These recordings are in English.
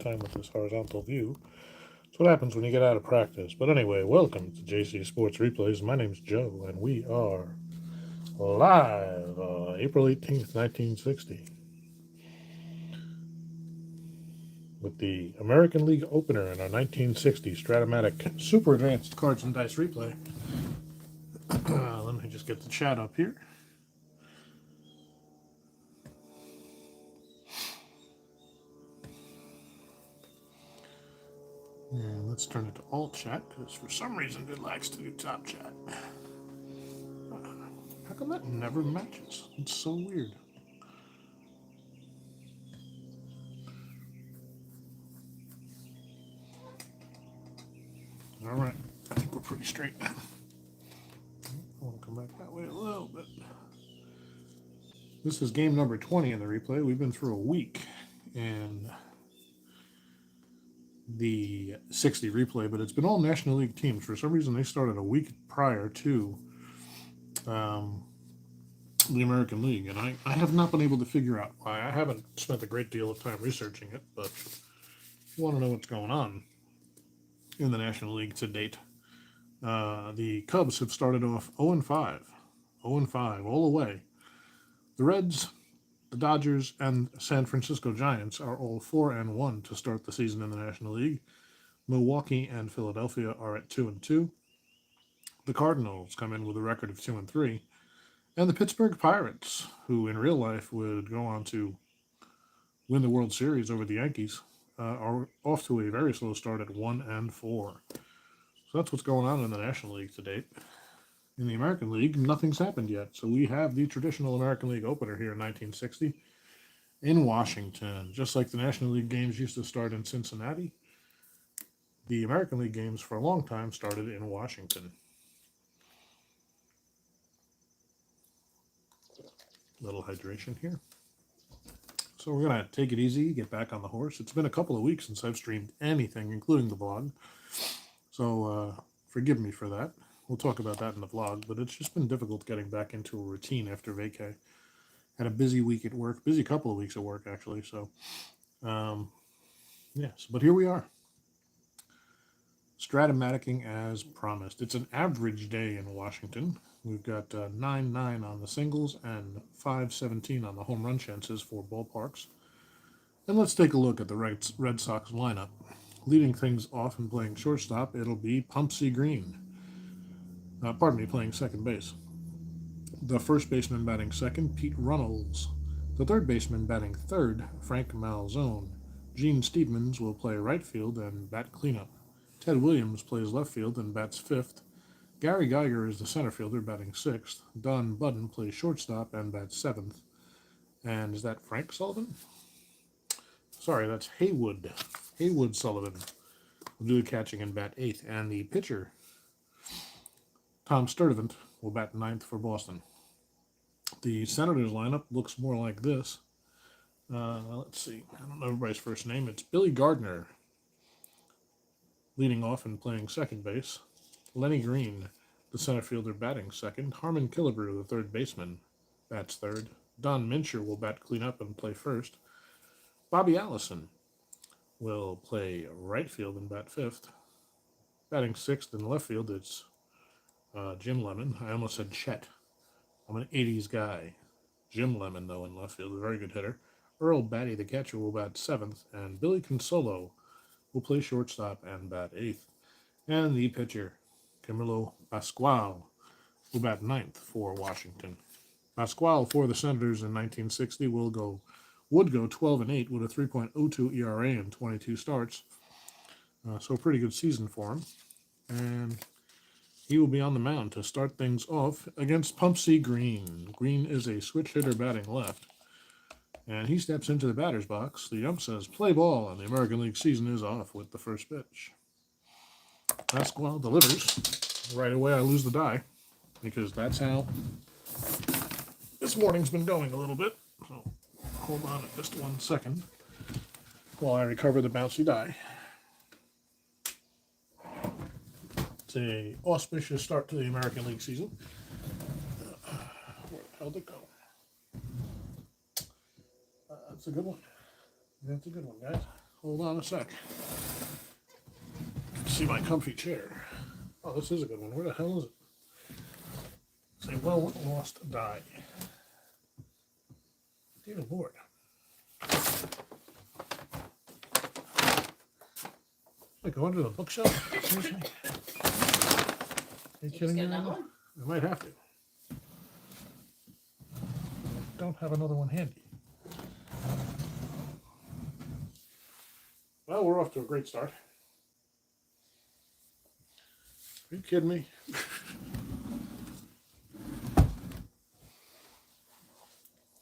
time with this horizontal view. That's what happens when you get out of practice. But anyway, welcome to JC Sports Replays. My name's Joe, and we are live April 18th, 1960, with the American League opener in our 1960 Strat-O-Matic Super Advanced Cards and Dice Replay. Let me just get the chat up here. And let's turn it to alt chat, because for some reason it likes to do top chat. How come that never matches? It's so weird. Alright, I think we're pretty straight. I want to come back that way a little bit. This is game number 20 in the replay. We've been through a week in the 60 replay, but it's been all National League teams. For some reason, they started a week prior to the American League, and I have not been able to figure out why. I haven't spent a great deal of time researching it, but if you want to know what's going on in the National League to date, the Cubs have started off 0-5, 0-5 all the way. The Reds, the Dodgers, and San Francisco Giants are all 4-1 to start the season in the National League. Milwaukee and Philadelphia are at 2-2. The Cardinals come in with a record of 2-3. And the Pittsburgh Pirates, who in real life would go on to win the World Series over the Yankees, are off to a very slow start at 1-4. So that's what's going on in the National League to date. In the American League, nothing's happened yet. So we have the traditional American League opener here in 1960 in Washington. Just like the National League games used to start in Cincinnati, the American League games for a long time started in Washington. Little hydration here. So we're going to take it easy, get back on the horse. It's been a couple of weeks since I've streamed anything, including the vlog. So forgive me for that. We'll talk about that in the vlog, but it's just been difficult getting back into a routine after vacay. Had a busy week at work, busy couple of weeks at work, actually. So, yes, but here we are. Strat-O-Maticing as promised. It's an average day in Washington. We've got 9-9 on the singles and 5-17 on the home run chances for ballparks. And let's take a look at the Red Sox lineup. Leading things off and playing shortstop, it'll be Pumpsy Green. Playing second base. The first baseman batting second, Pete Runnels. The third baseman batting third, Frank Malzone. Gene Steedmans will play right field and bat cleanup. Ted Williams plays left field and bats fifth. Gary Geiger is the center fielder, batting sixth. Don Budden plays shortstop and bats seventh. And is that Frank Sullivan? Sorry, that's Haywood. Haywood Sullivan will do the catching and bat eighth. And the pitcher, Tom Sturdivant, will bat ninth for Boston. The Senators lineup looks more like this. Let's see. I don't know everybody's first name. It's Billy Gardner, leading off and playing second base. Lenny Green, the center fielder, batting second. Harmon Killebrew, the third baseman, bats third. Don Mincher will bat cleanup and play first. Bobby Allison will play right field and bat fifth. Batting sixth in left field, it's Jim Lemon. I almost said Chet. I'm an 80s guy. Jim Lemon, though, in left field, a very good hitter. Earl Batty, the catcher, will bat seventh. And Billy Consolo will play shortstop and bat eighth. And the pitcher, Camilo Pascual, will bat ninth for Washington. Pascual for the Senators in 1960 would go 12-8 with a 3.02 ERA in 22 starts. So a pretty good season for him. And he will be on the mound to start things off against Pumpsy Green. Green is a switch hitter batting left. And he steps into the batter's box. The ump says, play ball, and the American League season is off with the first pitch. Pascual delivers. Right away, I lose the die, because that's how this morning's been going a little bit. So hold on just 1 second while I recover the bouncy die. It's an auspicious start to the American League season. Where the hell did it go? That's a good one. That's a good one, guys. Hold on a sec. See my comfy chair. Oh, this is a good one. Where the hell is it? It's a well-lost die. Dear Lord. I go under the bookshelf? Seriously? Are you kidding me right now? I might have to. I don't have another one handy. Well, we're off to a great start. Are you kidding me?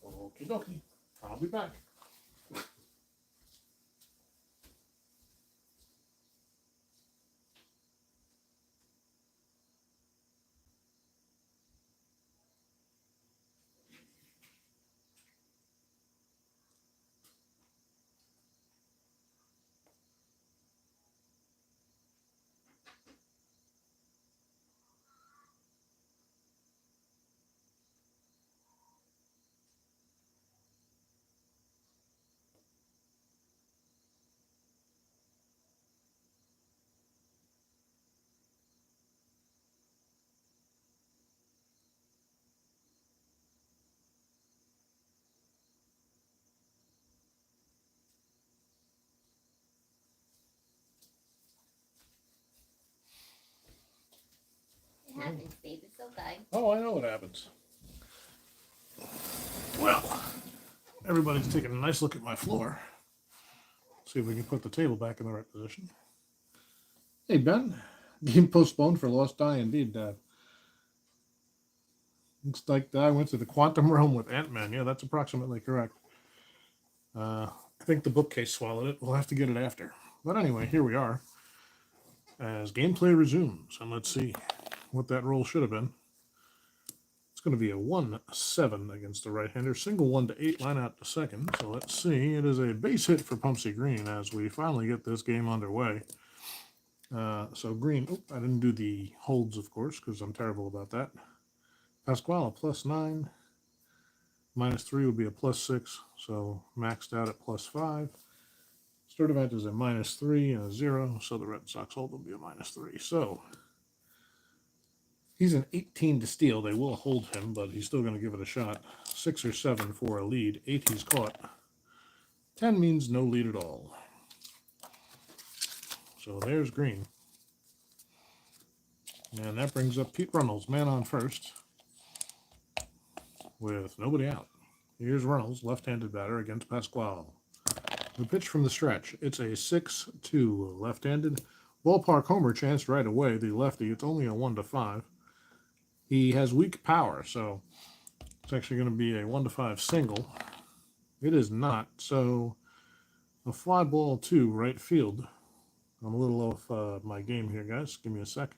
Okie dokie. I'll be back. It happens, babe. It's okay. Oh, I know what happens. Well, everybody's taking a nice look at my floor. See if we can put the table back in the right position. Hey, Ben. Game postponed for lost die indeed, Dad. Looks like I went to the quantum realm with Ant-Man. Yeah, that's approximately correct. I think the bookcase swallowed it. We'll have to get it after. But anyway, here we are. As gameplay resumes. And let's see what that roll should have been. It's going to be a 1-7 against the right-hander. Single 1 to 8, line out to second. So let's see. It is a base hit for Pumpsy Green as we finally get this game underway. So Green, I didn't do the holds, of course, because I'm terrible about that. Pascual, a +9. -3 would be a +6, so maxed out at +5. Sturdivant is a -3 and a 0, so the Red Sox hold will be a -3. So he's an 18 to steal. They will hold him, but he's still going to give it a shot. 6 or 7 for a lead. 8 he's caught. 10 means no lead at all. So there's Green. And that brings up Pete Runnels, man on first, with nobody out. Here's Runnels, left-handed batter against Pascual. The pitch from the stretch. It's a 6-2 left-handed. Ballpark homer chanced right away. The lefty, it's only a 1-5. He has weak power, so it's actually going to be a 1-5 single. It is not, so a fly ball to right field. I'm a little off my game here, guys. Give me a sec.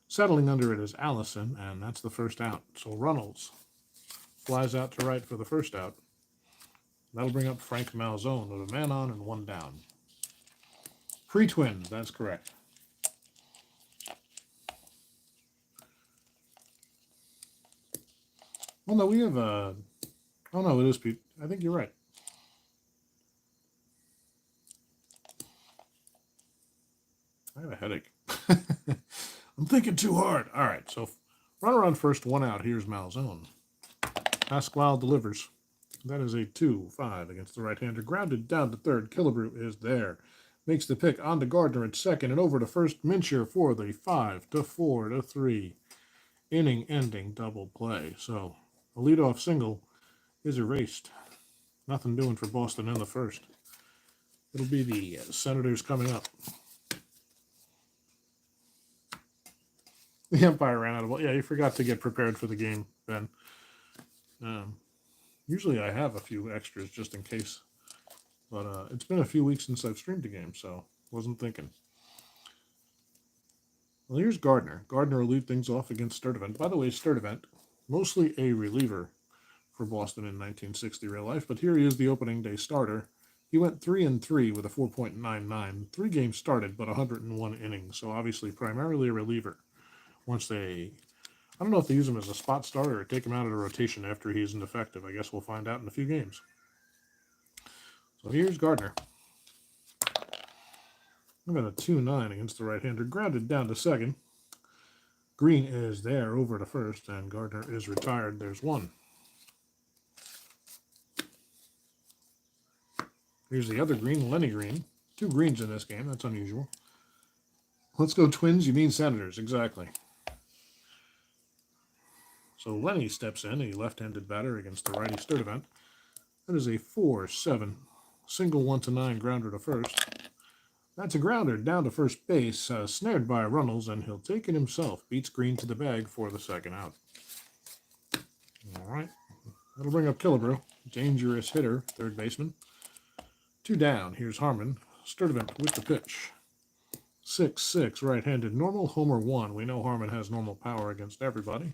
Settling under it is Allison, and that's the first out. So Runnels flies out to right for the first out. That'll bring up Frank Malzone with a man on and 1 down. Pre-Twins, that's correct. Well, no, we have a... Oh, no, it is Pete. I think you're right. I have a headache. I'm thinking too hard. All right, so runner on first, 1 out. Here's Malzone. Pascual delivers. That is a 2-5 against the right-hander. Grounded down to third. Killebrew is there. Makes the pick on to Gardner at second and over to first. Mincher for the 5-4-3 inning-ending double play. So a leadoff single is erased. Nothing doing for Boston in the first. It'll be the Senators coming up. The umpire ran out of ball. Yeah, you forgot to get prepared for the game, Ben. Usually I have a few extras just in case. But it's been a few weeks since I've streamed a game, so wasn't thinking. Well, here's Gardner. Gardner will lead things off against Sturdivant. By the way, Sturdivant, mostly a reliever for Boston in 1960 real life, but here he is, the opening day starter. He went 3-3 with a 4.99. 3 games started, but 101 innings, so obviously primarily a reliever. Once they... I don't know if they use him as a spot starter or take him out of the rotation after he isn't effective. I guess we'll find out in a few games. So here's Gardner. I've got a 2-9 against the right-hander. Grounded down to second. Green is there over to first, and Gardner is retired. There's one. Here's the other green, Lenny Green. 2 greens in this game. That's unusual. Let's go Twins. You mean Senators. Exactly. So Lenny steps in, a left-handed batter against the righty Sturdivant. That is a 4-7. Single 1-9 grounder to first. That's a grounder down to first base, snared by Runnels, and he'll take it himself. Beats Green to the bag for the second out. All right. That'll bring up Killebrew. Dangerous hitter, third baseman. 2 down. Here's Harmon. Sturdivant with the pitch. 6-6, right-handed. Normal, homer 1. We know Harmon has normal power against everybody.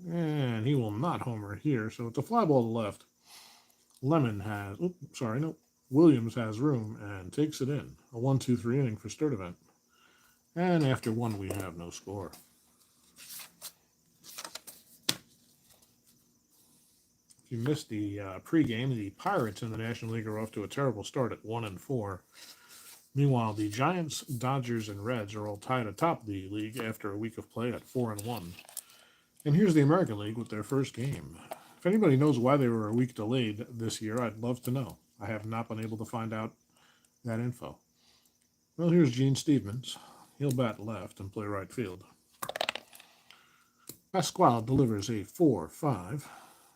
And he will not homer here, so it's a fly ball to left. Lemon has, Williams has room and takes it in. A 1-2-3 inning for Sturdivant. And after one, we have no score. If you missed the pregame, the Pirates in the National League are off to a terrible start at 1-4. Meanwhile, the Giants, Dodgers, and Reds are all tied atop the league after a week of play at 4-1. And here's the American League with their first game. If anybody knows why they were a week delayed this year, I'd love to know. I have not been able to find out that info. Well, here's Gene Stevens. He'll bat left and play right field. Pascual delivers a 4-5.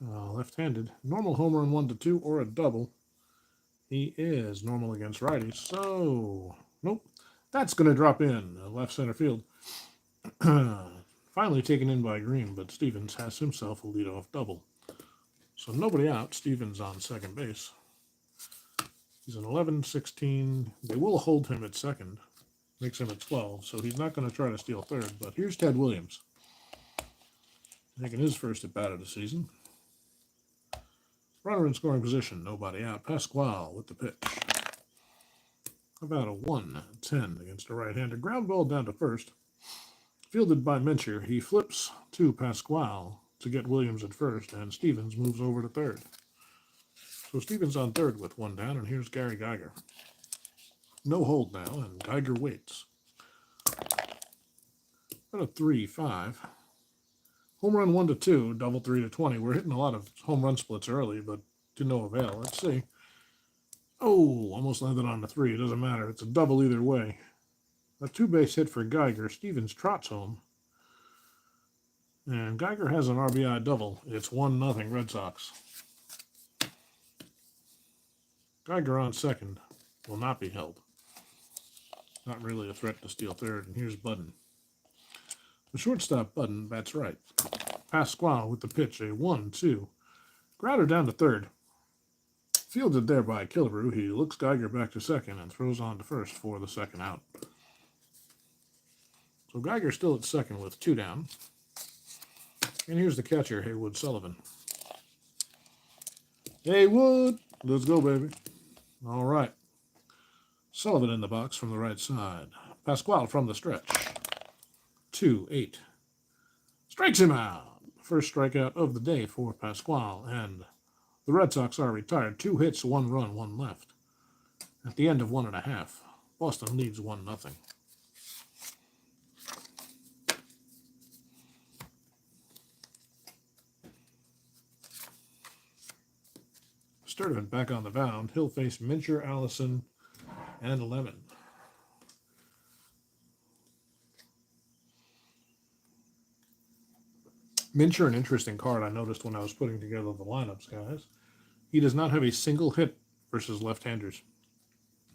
Left-handed. Normal homer in 1-2 or a double. He is normal against righties. So, nope. That's going to drop in left center field. Finally taken in by Green, but Stevens has himself a leadoff double. So nobody out. Stevens on second base. He's an 11-16. They will hold him at second. Makes him at 12, so he's not going to try to steal third. But here's Ted Williams. Making his first at bat of the season. Runner in scoring position. Nobody out. Pascual with the pitch. About a 1-10 against a right-hander. Ground ball down to first. Fielded by Mincher. He flips to Pascual to get Williams at first, and Stevens moves over to third. So Stevens on third with 1 down, and here's Gary Geiger. No hold now, and Geiger waits. Got a 3-5. Home run 1-2, double 3-20. We're hitting a lot of home run splits early, but to no avail. Let's see. Oh, almost landed on the 3. It doesn't matter. It's a double either way. A 2-base hit for Geiger. Stevens trots home. And Geiger has an RBI double. It's 1-0 Red Sox. Geiger on second will not be held. Not really a threat to steal third. And here's Budden. The shortstop Budden bats right. Pascual with the pitch. A 1-2. Grounder down to third. Fielded there by Killebrew. He looks Geiger back to second and throws on to first for the second out. So Geiger still at second with 2 down. And here's the catcher, Haywood Sullivan. Haywood! Let's go, baby. All right. Sullivan in the box from the right side. Pascual from the stretch. 2-8. Strikes him out. First strikeout of the day for Pascual. And the Red Sox are retired. 2 hits, 1 run, 1 left. At the end of 1.5. Boston leads 1-0. Sturdivant back on the mound. He'll face Mincher, Allison, and Lemon. Mincher, an interesting card I noticed when I was putting together the lineups, guys. He does not have a single hit versus left-handers.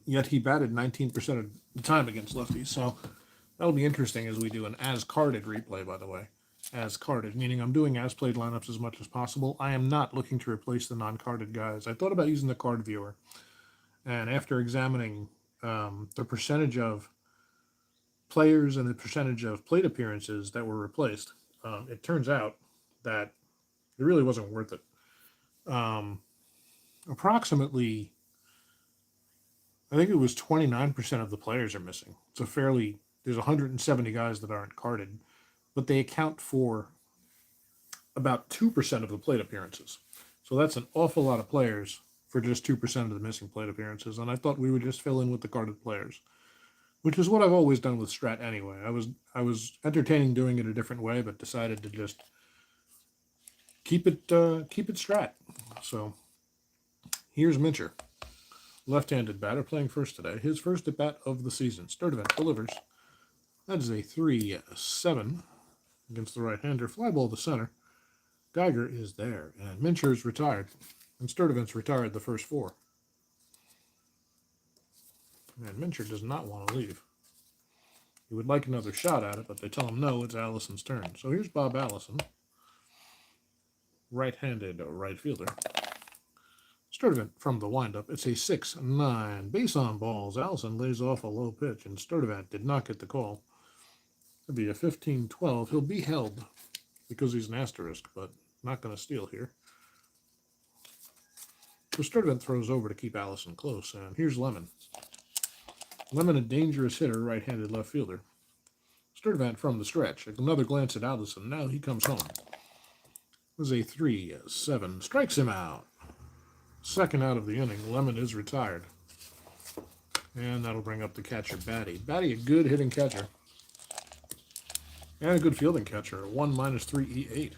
Yet he batted 19% of the time against lefties. So that'll be interesting as we do an as-carded replay, by the way. As-carded, meaning I'm doing as-played lineups as much as possible. I am not looking to replace the non-carded guys. I thought about using the card viewer. And after examining the percentage of players and the percentage of plate appearances that were replaced, it turns out that it really wasn't worth it. Approximately, I think it was 29% of the players are missing. There's 170 guys that aren't carded, but they account for about 2% of the plate appearances. So that's an awful lot of players for just 2% of the missing plate appearances, and I thought we would just fill in with the carded players, which is what I've always done with Strat anyway. I was entertaining doing it a different way, but decided to just keep it Strat. So here's Mincher, left-handed batter playing first today. His first at bat of the season. Sturdivant delivers. That is a 3-7 against the right-hander. Fly ball to center. Geiger is there, and Mincher's retired, and Sturdivant's retired the first 4. And Mincher does not want to leave. He would like another shot at it, but they tell him no, it's Allison's turn. So here's Bob Allison, right-handed right fielder. Sturdivant from the windup. It's a 6-9. Base on balls. Allison lays off a low pitch, and Sturdivant did not get the call. It'll be a 15-12. He'll be held because he's an asterisk, but not going to steal here. So Sturdivant throws over to keep Allison close, and here's Lemon. Lemon, a dangerous hitter, right-handed left fielder. Sturdivant from the stretch. Another glance at Allison. Now he comes home. It was a 3-7. Strikes him out. Second out of the inning. Lemon is retired. And that'll bring up the catcher, Batty. Batty, a good hitting catcher. And a good fielding catcher. 1 -3 E8.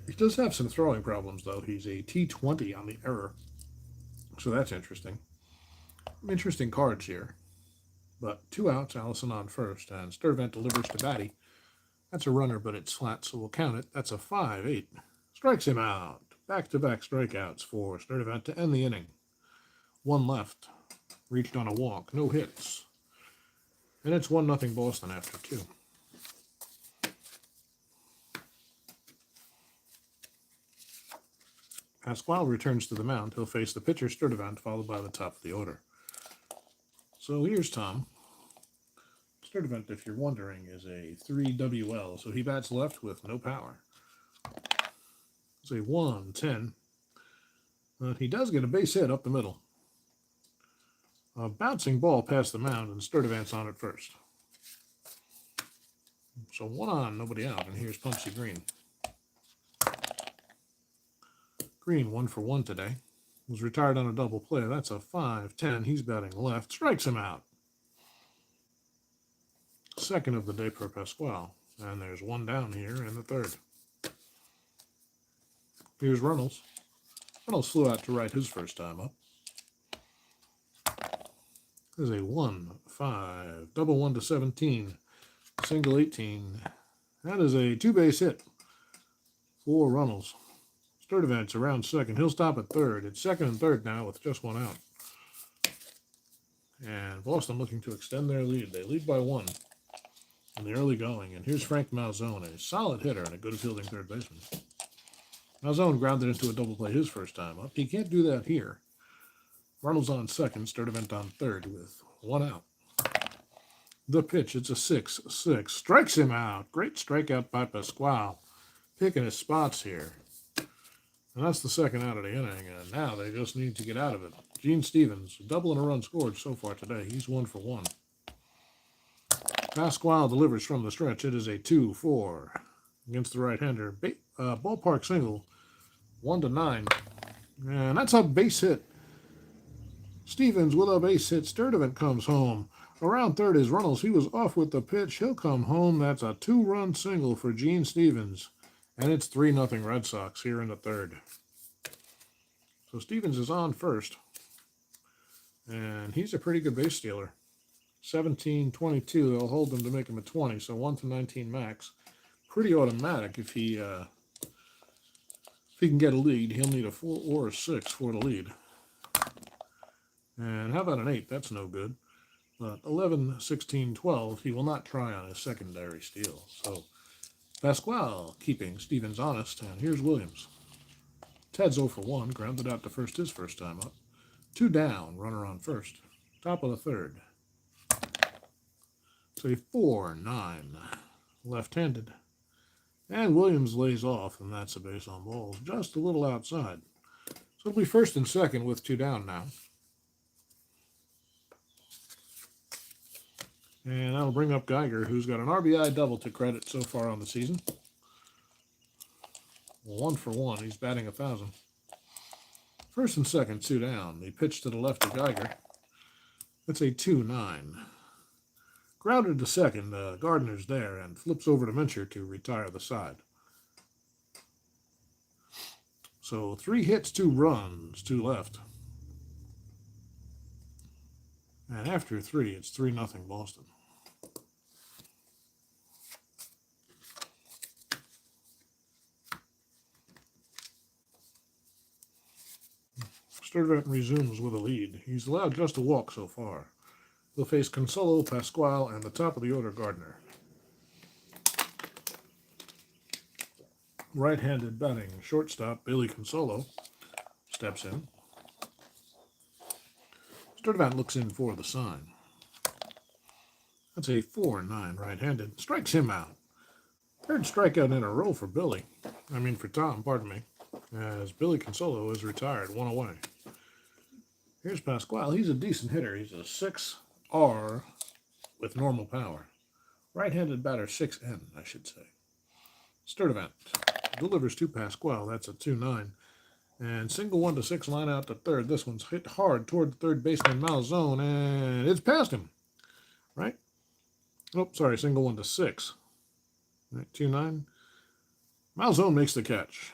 He does have some throwing problems, though. He's a T20 on the error. So that's interesting. Interesting cards here. But 2 outs, Allison on first. And Sturdivant delivers to Batty. That's a runner, but it's flat, so we'll count it. That's a 5-8. Strikes him out. Back-to-back strikeouts for Sturdivant to end the inning. 1 left. Reached on a walk. No hits. And it's 1-0 Boston after 2. Pascual returns to the mound. He'll face the pitcher, Sturdivant, followed by the top of the order. So here's Tom. Sturdivant, if you're wondering, is a 3-WL, so he bats left with no power. It's a 1-10. But he does get a base hit up the middle. A bouncing ball past the mound, and Sturdivant's on it first. So 1 on, nobody out, and here's Pumpsy Green. Green 1 for 1 today. Was retired on a double play. That's a 5-10. He's batting left. Strikes him out. Second of the day for Pascual. And there's 1 down here in the 3rd. Here's Reynolds. Reynolds flew out to right his first time up. There's a 1-5. Double 1 to 17. Single 18. That is a 2-base hit for Reynolds. Sturdivant's around second. He'll stop at third. It's second and third now with just 1 out. And Boston looking to extend their lead. They lead by 1 in the early going. And here's Frank Malzone, a solid hitter and a good fielding third baseman. Malzone grounded into a double play his first time up. He can't do that here. Reynolds on second, Sturdivant on third with 1 out. The pitch, it's a 6-6. Strikes him out. Great strikeout by Pascual. Picking his spots here. And that's the second out of the inning, and now they just need to get out of it. Gene Stevens, double and a run scored so far today. He's 1 for 1. Pascual delivers from the stretch. It is a 2-4 against the right-hander. Ballpark single, 1-9. And that's a base hit. Stevens with a base hit. Sturdivant comes home. Around third is Reynolds. He was off with the pitch. He'll come home. That's a 2-run single for Gene Stevens. And it's 3-0 Red Sox here in the 3rd. So Stevens is on first. And he's a pretty good base stealer. 17-22. They'll hold him to make him a 20. So 1 to 19 max. Pretty automatic if he can get a lead. He'll need a 4 or a 6 for the lead. And how about an 8? That's no good. But 11, 16, 12. He will not try on his secondary steal. So Pascual keeping Stevens honest, and here's Williams. Ted's 0 for 1, grounded out to first his first time up. 2 down, runner on first. Top of the 3rd. So a 4-9, left-handed. And Williams lays off, and that's a base on balls, just a little outside. So it'll be first and second with 2 down now. And that'll bring up Geiger, who's got an RBI double to credit so far on the season. 1 for 1. He's batting 1,000. First and second, 2 down. The pitch to the left of Geiger. That's a 2-9. Grounded to second. Gardner's there and flips over to Mincher to retire the side. So 3 hits, 2 runs, 2 left. And after 3, it's 3-0 Boston. Sturdivant resumes with a lead. He's allowed just a walk so far. He'll face Consolo, Pascual, and the top of the order, Gardner. Right-handed batting shortstop, Billy Consolo, steps in. Sturdivant looks in for the sign. That's a 4-9 right-handed. Strikes him out. Third strikeout in a row for Billy. For Tom, pardon me. As Billy Consolo is retired, 1 away. Here's Pascual. He's a decent hitter. He's a 6R with normal power. Right-handed batter, 6N, I should say. Sturdivant delivers to Pascual. That's a 2-9. And single 1 to 6 line out to third. This one's hit hard toward the third baseman Malzone, and it's past him. Right? Oh, sorry, single 1 to 6. Right, 2-9. Malzone makes the catch.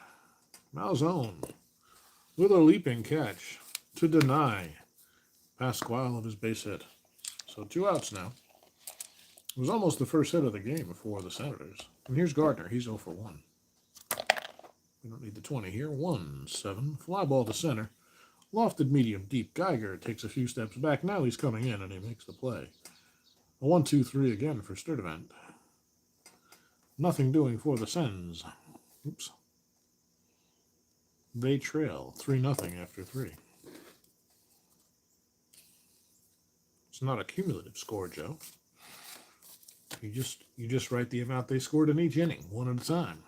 Malzone with a leaping catch to deny Pascual of his base hit. So 2 outs now. It was almost the first hit of the game for the Senators. And here's Gardner. He's 0 for 1. We don't need the 20 here. 1-7. Fly ball to center. Lofted medium deep. Geiger takes a few steps back. Now he's coming in and he makes the play. A 1-2-3 again for Sturdivant. Nothing doing for the Sens. Oops. They trail 3-0 after 3. It's not a cumulative score, Joe. You just write the amount they scored in each inning, one at a time.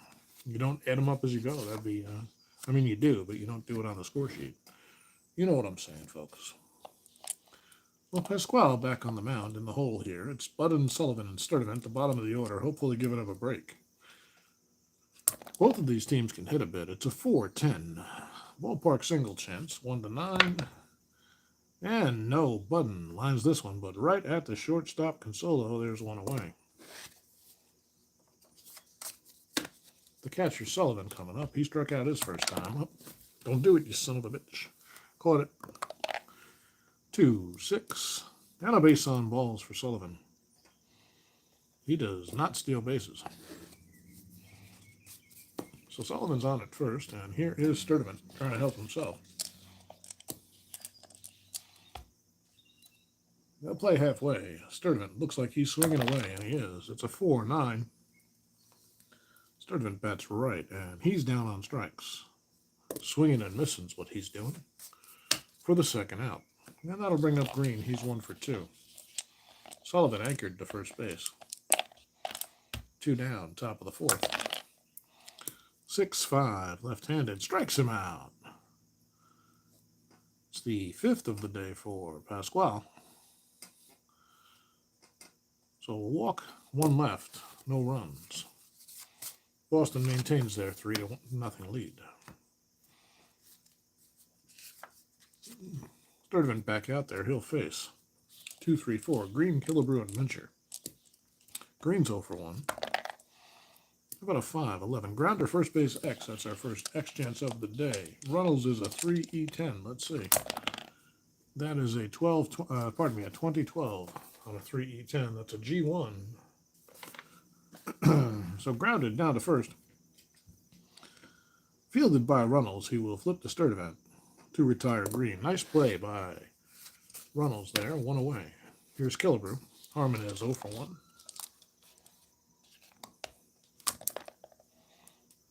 You don't add them up as you go. That'd be, you do, but you don't do it on the score sheet. You know what I'm saying, folks. Well, Pascual back on the mound in the hole here. It's Budden, Sullivan, and Sturdivant, the bottom of the order, hopefully giving up a break. Both of these teams can hit a bit. It's a 4-10. Ballpark single chance, 1-9. And no, Budden lines this one, but right at the shortstop Consolo, there's 1 away. The catcher Sullivan coming up. He struck out his first time. Oh, don't do it, you son of a bitch. Caught it. 2-6. And a base on balls for Sullivan. He does not steal bases. So Sullivan's on at first, and here is Sturdivant trying to help himself. They'll play halfway. Sturdivant looks like he's swinging away, and he is. It's a 4-9. Sturdivant bats right, and he's down on strikes. Swinging and missing is what he's doing for the second out. And that'll bring up Green. He's 1 for 2. Sullivan anchored to first base. 2 down, top of the 4th. 6-5, left-handed, strikes him out. It's the 5th of the day for Pascual. So a walk, 1 left, no runs. Boston maintains their 3-0 lead. Sturdivant back out there. He'll face 2-3-4. Green, Killebrew, and Mincher. Green's 0 for 1. How about a 5-11? Grounder, first base, X. That's our first X chance of the day. Runnels is a 3E10. Let's see. That is a 2012 on a 3E10. That's a G1. So grounded down to first. Fielded by Runnels. He will flip to Sturdivant to retire Green. Nice play by Runnels there. 1 away. Here's Killebrew. Harmon is 0 for 1.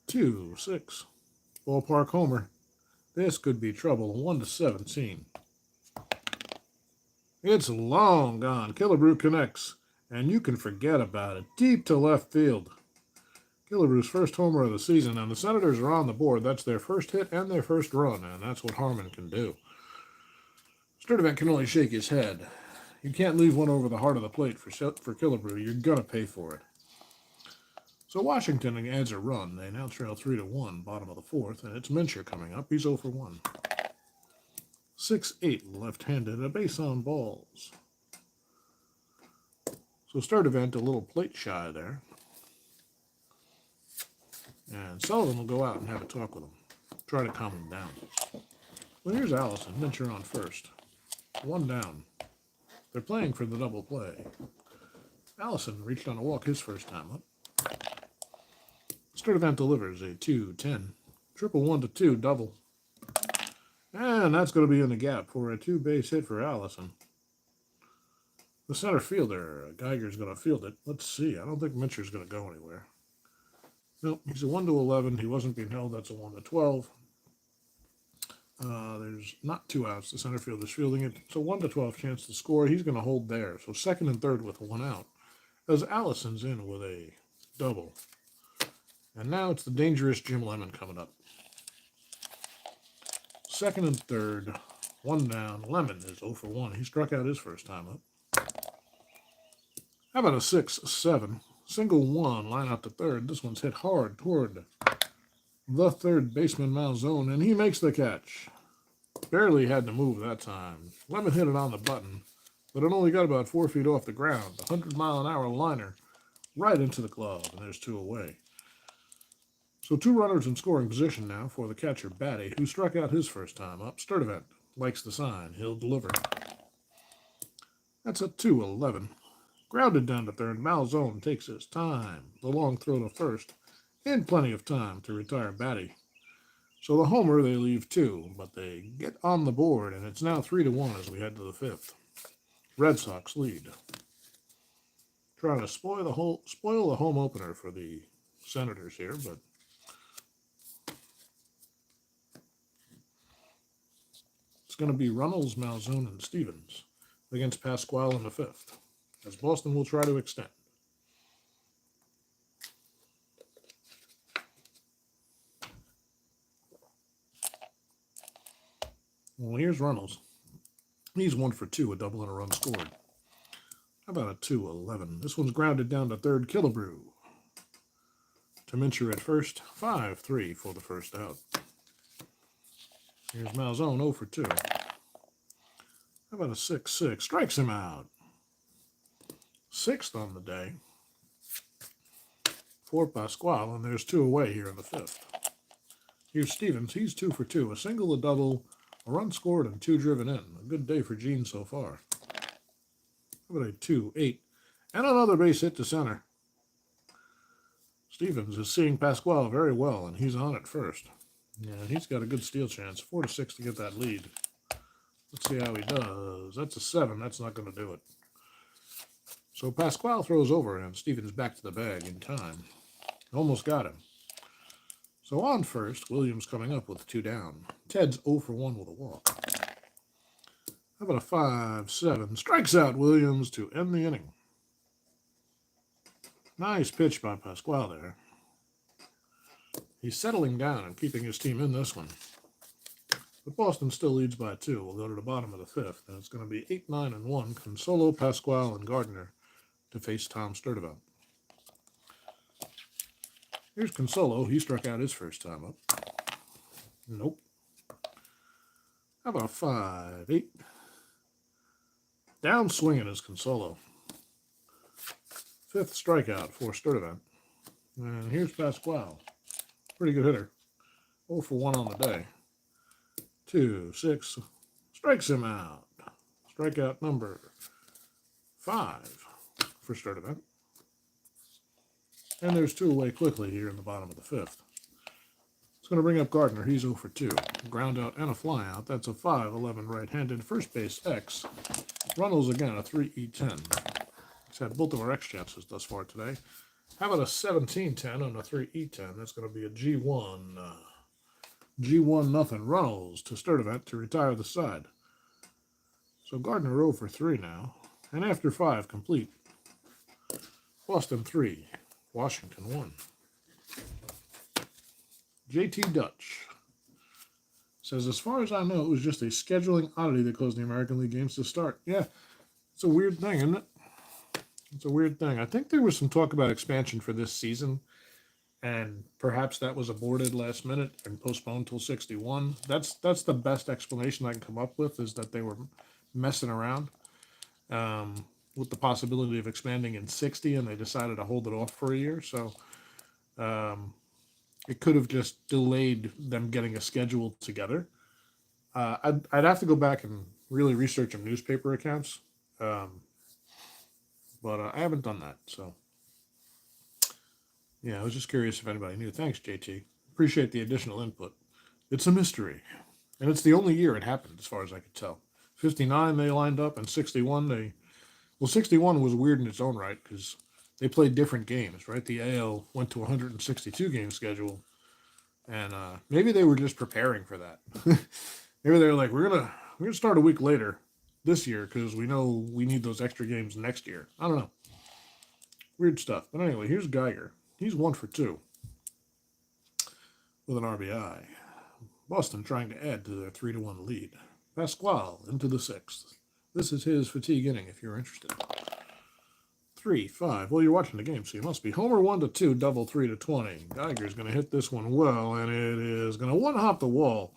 2-6. Ballpark homer. This could be trouble. 1-17. It's long gone. Killebrew connects, and you can forget about it. Deep to left field. Killebrew's first homer of the season, and the Senators are on the board. That's their first hit and their first run, and that's what Harmon can do. Sturdivant can only shake his head. You can't leave one over the heart of the plate for Killebrew. You're going to pay for it. So Washington adds a run. They now trail 3-1, bottom of the 4th, and it's Mincher coming up. He's 0 for 1. 6-8 left-handed, a base on balls. So Sturdivant a little plate shy there. And Sullivan will go out and have a talk with him. Try to calm him down. Well, here's Allison. Venture on first. 1 down. They're playing for the double play. Allison reached on a walk his first time up. Sturdivant delivers a 2-10. Triple 1-2 double. And that's going to be in the gap for a 2-base hit for Allison. The center fielder, Geiger's going to field it. Let's see. I don't think Mincher's going to go anywhere. Nope, he's a 1-11. He wasn't being held. That's a 1-12. There's not 2 outs. The center fielder's fielding it. It's a 1-12 chance to score. He's going to hold there. So second and third with 1 out. As Allison's in with a double. And now it's the dangerous Jim Lemon coming up. Second and third, 1 down. Lemon is 0 for 1. He struck out his first time up. How about a 6-7? Single 1, line out to third. This one's hit hard toward the third baseman Malzone, and he makes the catch. Barely had to move that time. Lemon hit it on the button, but it only got about 4 feet off the ground. 100-mile-an-hour liner right into the glove, and there's 2 away. So 2 runners in scoring position now for the catcher, Batty, who struck out his first time up. Sturdivant likes the sign. He'll deliver. That's a 2-11. Grounded down to third. Malzone takes his time. The long throw to first. And plenty of time to retire Batty. So the homer, they leave 2, but they get on the board, and it's now 3-1 as we head to the 5th. Red Sox lead. Trying to spoil the home opener for the Senators here, but it's going to be Runnels, Malzone, and Stevens against Pascual in the 5th, as Boston will try to extend. Well, here's Runnels. He's 1 for 2, a double and a run scored. How about a 2-11? This one's grounded down to third. Killebrew to Mincher at first. 5-3 for the first out. Here's Malzone 0 for 2. How about a 6-6? Strikes him out. 6th on the day for Pascual, and there's 2 away here in the 5th. Here's Stevens. He's 2 for 2. A single, a double, a run scored, and 2 driven in. A good day for Gene so far. How about a 2-8? And another base hit to center. Stevens is seeing Pascual very well, and he's on at first. Yeah, he's got a good steal chance. 4-6 to get that lead. Let's see how he does. That's a 7. That's not going to do it. So Pascual throws over, and Stevens back to the bag in time. Almost got him. So on first, Williams coming up with 2 down. Ted's 0 for 1 with a walk. How about a 5-7? Strikes out Williams to end the inning. Nice pitch by Pascual there. He's settling down and keeping his team in this one. But Boston still leads by 2. We'll go to the bottom of the 5th, and it's going to be 8-9-1. Consolo, Pascual, and Gardner to face Tom Sturdivant. Here's Consolo. He struck out his first time up. Nope. How about a 5-8? Down swinging is Consolo. 5th strikeout for Sturdivant. And here's Pascual. Pretty good hitter. 0 for 1 on the day. 2-6. Strikes him out. Strikeout number 5 for Sturdivant. And there's 2 away quickly here in the bottom of the 5th. It's going to bring up Gardner. He's 0 for 2. Ground out and a fly out. That's a 5-11 right-handed first base X. Runnels again, a 3-E-10. He's had both of our X chances thus far today. How about a 17-10 on a 3-E-10? That's going to be a G1. G1 nothing. Runnels to Sturdivant to retire the side. So Gardner 0 for 3 now. And after 5 complete. Boston 3. Washington 1. JT Dutch says, as far as I know, it was just a scheduling oddity that caused the American League games to start. Yeah, it's a weird thing, isn't it? It's a weird thing. I think there was some talk about expansion for this season, and perhaps that was aborted last minute and postponed till 61. That's the best explanation I can come up with, is that they were messing around with the possibility of expanding in 60, and they decided to hold it off for a year. So it could have just delayed them getting a schedule together. I'd have to go back and really research some newspaper accounts, but I haven't done that. So yeah, I was just curious if anybody knew. Thanks, JT. Appreciate the additional input. It's a mystery, and it's the only year it happened, as far as I could tell. 59 they lined up, and 61 they. Well, 61 was weird in its own right because they played different games, right? The AL went to a 162 game schedule, and maybe they were just preparing for that. Maybe they were like, we're gonna start a week later this year because we know we need those extra games next year. I don't know. Weird stuff. But anyway, here's Geiger. He's 1 for 2 with an RBI. Boston trying to add to their 3-1 lead. Pascual into the 6th. This is his fatigue inning if you're interested. 3-5. Well, you're watching the game, so you must be. Homer 1-2, double 3-20. Geiger's going to hit this one well, and it is going to one-hop the wall.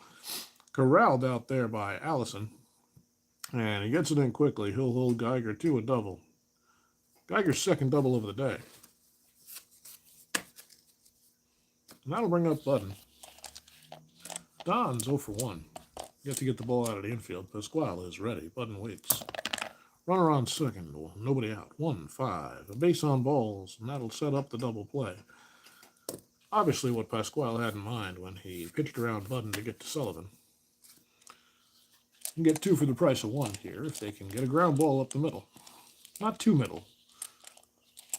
Corralled out there by Allison. And he gets it in quickly. He'll hold Geiger to a double. Geiger's second double of the day. And that'll bring up Budden. Don's 0 for 1. Get to get the ball out of the infield. Pascual is ready. Budden waits. Runner on second. Nobody out. 1-5. A base on balls, and that'll set up the double play. Obviously what Pascual had in mind when he pitched around Budden to get to Sullivan. You can get 2 for the price of 1 here if they can get a ground ball up the middle. Not too middle.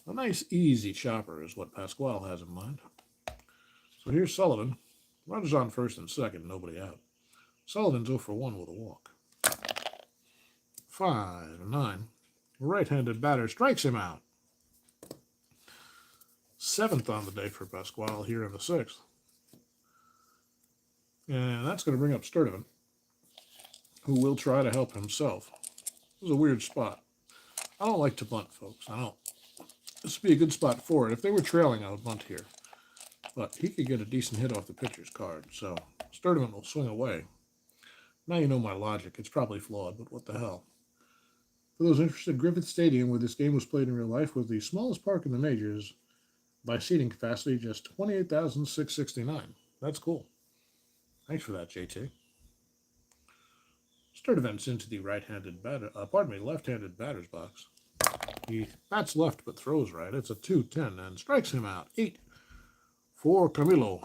A nice easy chopper is what Pascual has in mind. So here's Sullivan. Runners on first and second, nobody out. Sullivan's 0 for 1 with a walk. 5-9. A right-handed batter strikes him out. 7th on the day for Pascual here in the 6th. And that's going to bring up Sturdivant, who will try to help himself. This is a weird spot. I don't like to bunt, folks. I don't. This would be a good spot for it. If they were trailing, I would bunt here. But he could get a decent hit off the pitcher's card, so Sturdivant will swing away. Now you know my logic. It's probably flawed, but what the hell. For those interested, Griffith Stadium, where this game was played in real life, was the smallest park in the majors by seating capacity, just 28,669. That's cool. Thanks for that, JT. Sturdivant's into the left-handed batter's box. He bats left but throws right. It's a 2-10 and strikes him out. 8 for Camilo.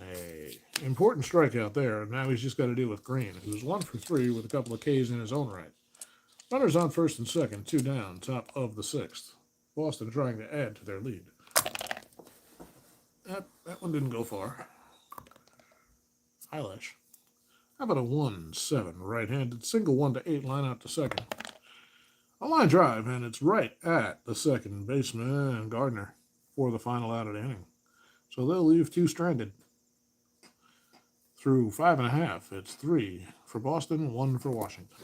A important strikeout there. Now he's just got to deal with Green, who's 1 for 3 with a couple of Ks in his own right. Runners on first and second, 2 down, top of the 6th. Boston trying to add to their lead. That one didn't go far. Eyelash. How about a 1-7 right-handed single 1-8 line out to second? A line drive, and it's right at the second baseman, Gardner, for the final out of the inning. So they'll leave 2 stranded. Through 5.5, it's 3 for Boston, 1 for Washington.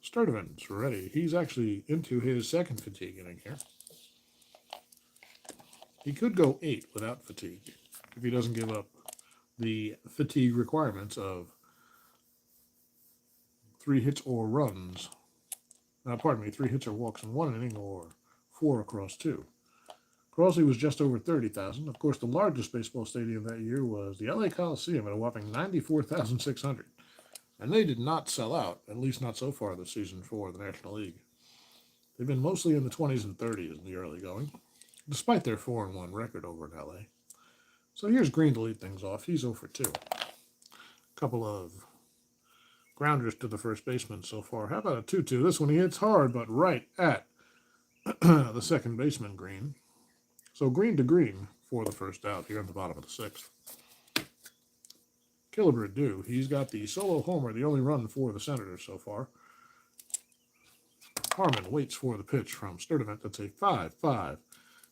Sturdivant's ready. He's actually into his second fatigue inning here. He could go 8 without fatigue if he doesn't give up the fatigue requirements of 3 hits or runs. 3 hits or walks in 1 inning or 4 across 2. Crosley was just over 30,000. Of course, the largest baseball stadium that year was the LA Coliseum at a whopping 94,600. And they did not sell out, at least not so far this season for the National League. They've been mostly in the 20s and 30s in the early going, despite their 4-1 record over in LA. So here's Green to lead things off. He's 0 for 2. A couple of grounders to the first baseman so far. How about a 2-2? This one he hits hard, but right at the second baseman, Green. So Green to Green for the first out here at the bottom of the 6th. Killebrew due. He's got the solo homer, the only run for the Senators so far. Harmon waits for the pitch from Sturdivant. That's a 5-5.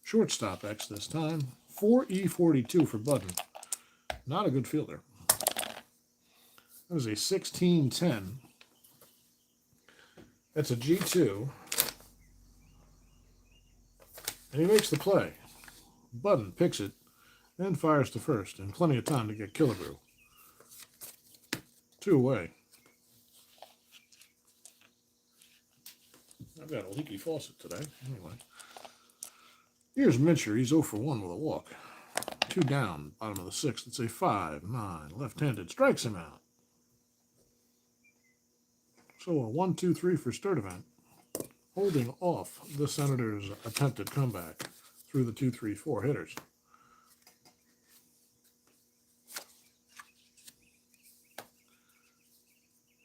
Shortstop X this time. 4E42 for Budden. Not a good fielder. That is a 16-10. That's a G2. And he makes the play. Button picks it and fires to first, and plenty of time to get Killebrew. 2 away. I've got a leaky faucet today. Anyway. Here's Mincher. He's 0 for 1 with a walk. 2 down, bottom of the 6th. It's a 5-9. Left-handed strikes him out. So a 1-2-3 for Sturdivant, holding off the Senators' attempted comeback through the 2-3-4 hitters.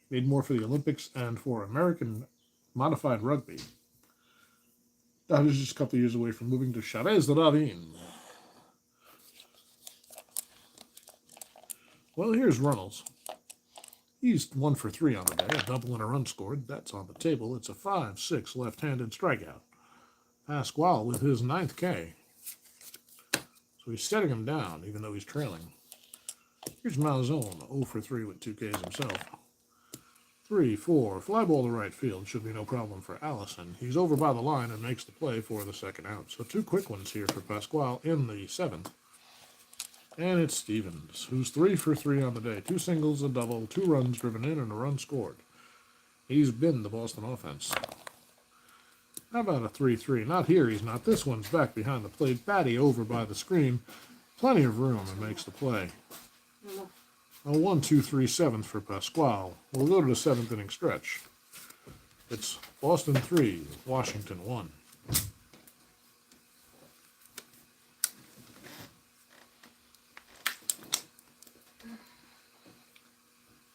Made more for the Olympics and for American modified rugby. Dodgers just a couple years away from moving to Sturdivant. Well, here's Runnels. He's 1 for 3 on the day, a double and a run scored. That's on the table. It's a 5-6 left-handed strikeout. Pascual with his 9th K. So he's setting him down, even though he's trailing. Here's Malzone, 0 for 3 with 2 Ks himself. 3-4, fly ball to right field. Should be no problem for Allison. He's over by the line and makes the play for the second out. So 2 quick ones here for Pascual in the 7th. And it's Stevens, who's 3 for 3 on the day. 2 singles, a double, 2 runs driven in, and a run scored. He's been the Boston offense. How about a 3-3? Not here, he's not. This one's back behind the plate. Batty over by the screen. Plenty of room and makes the play. A 1-2-3 7th for Pascual. We'll go to the 7th inning stretch. It's Boston 3, Washington 1.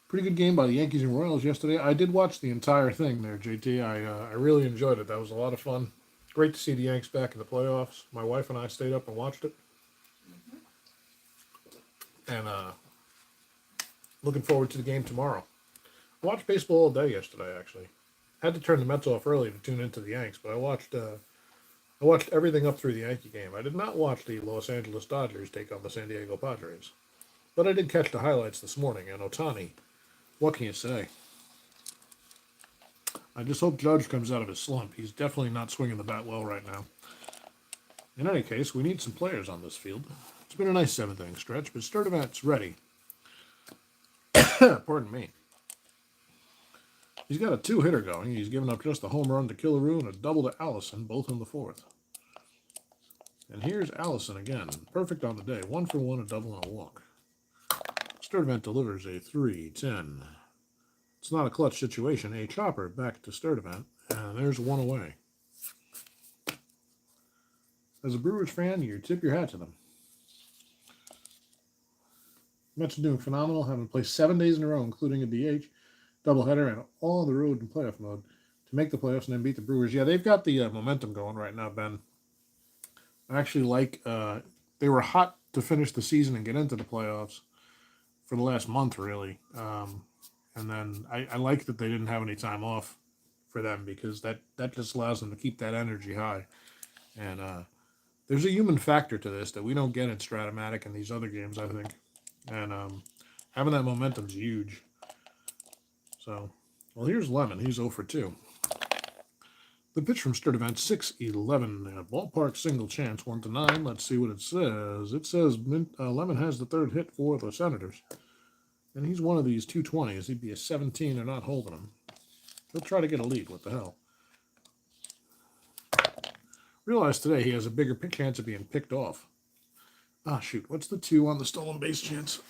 Pretty good game by the Yankees and Royals yesterday. I did watch the entire thing there, JT. I really enjoyed it. That was a lot of fun. Great to see the Yanks back in the playoffs. My wife and I stayed up and watched it. And looking forward to the game tomorrow. I watched baseball all day yesterday, actually. Had to turn the Mets off early to tune into the Yanks, but I watched everything up through the Yankee game. I did not watch the Los Angeles Dodgers take on the San Diego Padres. But I did catch the highlights this morning, and Ohtani, what can you say? I just hope Judge comes out of his slump. He's definitely not swinging the bat well right now. In any case, we need some players on this field. It's been a nice 7th inning stretch, but Sturdivant's ready. Pardon me. He's got a 2-hitter going. He's given up just a home run to Killebrew and a double to Allison, both in the 4th. And here's Allison again. Perfect on the day. 1 for 1, a double and a walk. Sturdivant delivers a 3-10. It's not a clutch situation. A chopper back to Sturdivant, and there's 1 away. As a Brewers fan, you tip your hat to them. Mets are doing phenomenal, having played 7 days in a row, including a DH, doubleheader, and all on the road in playoff mode to make the playoffs and then beat the Brewers. Yeah, they've got the momentum going right now, Ben. I actually like, they were hot to finish the season and get into the playoffs for the last month, really. And then I like that they didn't have any time off for them because that just allows them to keep that energy high. And there's a human factor to this that we don't get in Strat-O-Matic and these other games, I think. And having that momentum is huge. So, well, here's Lemon. He's 0 for 2. The pitch from Sturdivant, 6-11. Ballpark single chance, 1-9. Let's see what it says. It says Lemon has the 3rd hit for the Senators. And he's one of these 220s. He'd be a 17. They're not holding him. He'll try to get a lead. What the hell? Realized today he has a bigger chance of being picked off. Ah, shoot. What's the 2 on the stolen base chance?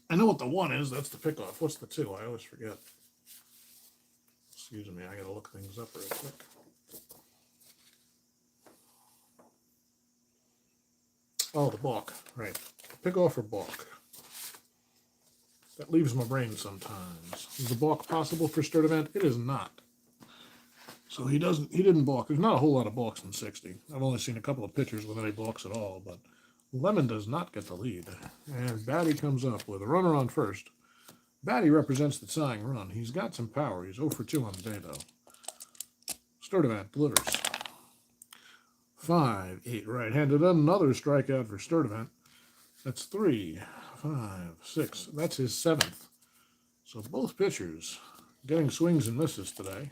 I know what the 1 is. That's the pickoff. What's the 2? I always forget. Excuse me. I got to look things up real quick. Oh, the balk. Right. Pickoff or balk. That leaves my brain sometimes. Is the balk possible for Sturdivant? It is not. So he didn't balk. There's not a whole lot of balks in 60. I've only seen a couple of pitchers with any balks at all, but Lemon does not get the lead. And Batty comes up with a runner on first. Batty represents the tying run. He's got some power. He's 0 for 2 on the day, though. Sturdivant delivers. 5-8 right-handed. Another strikeout for Sturdivant. That's 3, 5, 6. That's his 7th. So both pitchers getting swings and misses today.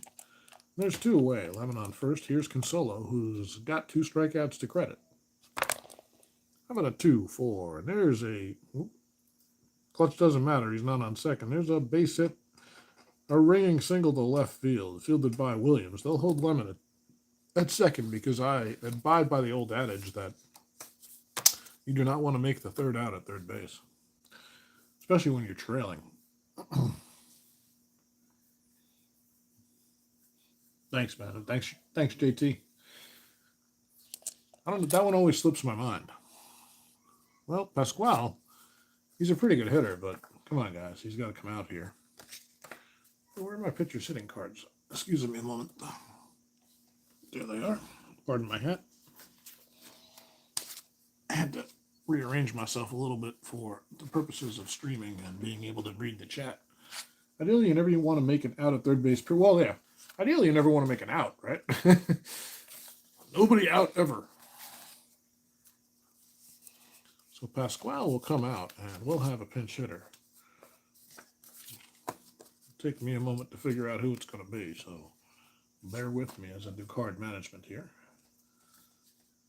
There's 2 away. Lemon on first. Here's Consolo, who's got 2 strikeouts to credit. How about a 2-4? And there's a... Oop, clutch doesn't matter. He's not on second. There's a base hit. A ringing single to left field, fielded by Williams. They'll hold Lemon at second because I abide by the old adage that you do not want to make the third out at third base, especially when you're trailing. Thanks, man. Thanks, JT. I don't know. That one always slips my mind. Well, Pascual, he's a pretty good hitter, but come on, guys. He's got to come out here. Where are my pitcher sitting cards? Excuse me a moment. There they are. Pardon my hat. I had to rearrange myself a little bit for the purposes of streaming and being able to read the chat. Ideally, you never want to make an out at third base. Well, yeah. Ideally, you never want to make an out, right? Nobody out ever. So Pascual will come out, and we'll have a pinch hitter. It'll take me a moment to figure out who it's going to be, so bear with me as I do card management here.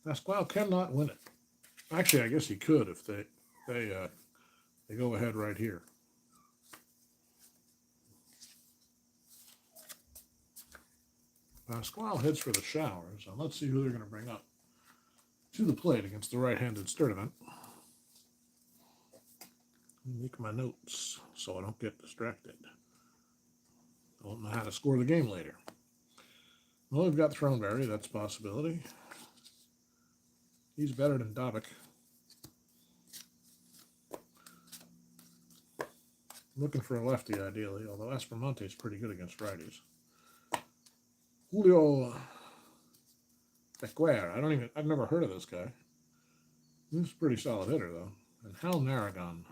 Pascual cannot win it. Actually, I guess he could if they go ahead right here. Pascual heads for the showers, and let's see who they're going to bring up to the plate against the right-handed Sturdivant. Make my notes so I don't get distracted. I don't know how to score the game later. Well, we've got Throneberry. That's a possibility. He's better than Dobick. Looking for a lefty, ideally, although Aspromonte is pretty good against righties. Julio Bequer. I've never heard of this guy. He's a pretty solid hitter, though. And Hal Narragon.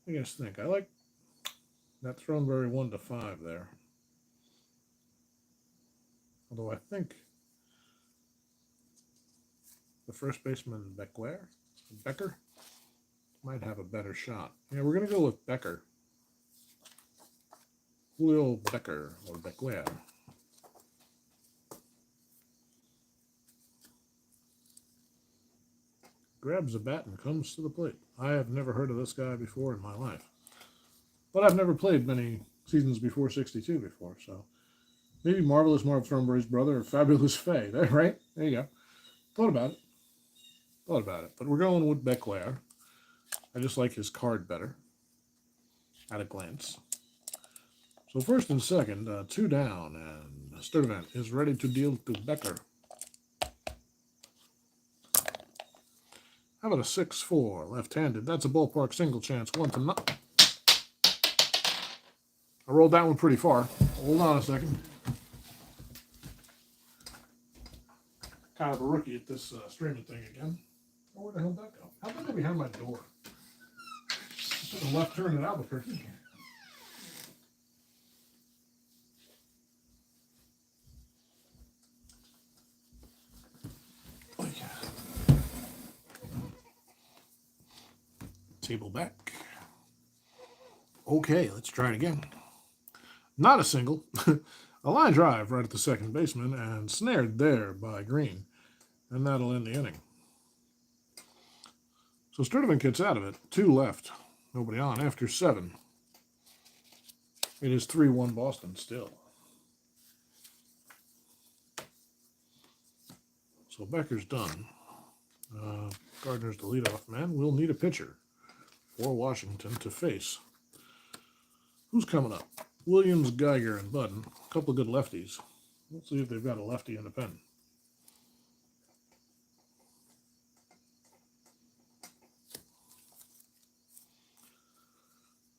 I guess think. I like that Throneberry 1-5 there. Although I think the first baseman Becker might have a better shot. Yeah, we're going to go with Becker. Julio Becker or Bequer. Grabs a bat and comes to the plate. I have never heard of this guy before in my life. But I've never played many seasons before 62 before, so maybe Marvelous Marv Throneberry's brother or Fabulous Faye. Right? There you go. Thought about it. But we're going with Bequer. I just like his card better at a glance. So first and second, 2 down, and Sturdivant is ready to deal to Becker. How about a 6-4 left-handed? That's a ballpark single chance. 1-0. I rolled that one pretty far. Hold on a second. Kind of a rookie at this streaming thing again. Oh, where the hell did that go? How about it behind my door? I took a left turn in Albuquerque. Table back. Okay, let's try it again. Not a single. A line drive right at the second baseman and snared there by Green. And that'll end the inning. So Sturdivant gets out of it. 2 left. Nobody on after 7. It is 3-1 Boston still. So Becker's done. Gardner's the leadoff man. We'll need a pitcher for Washington to face. Who's coming up? Williams, Geiger, and Budden. A couple of good lefties. Let's see if they've got a lefty in the pen.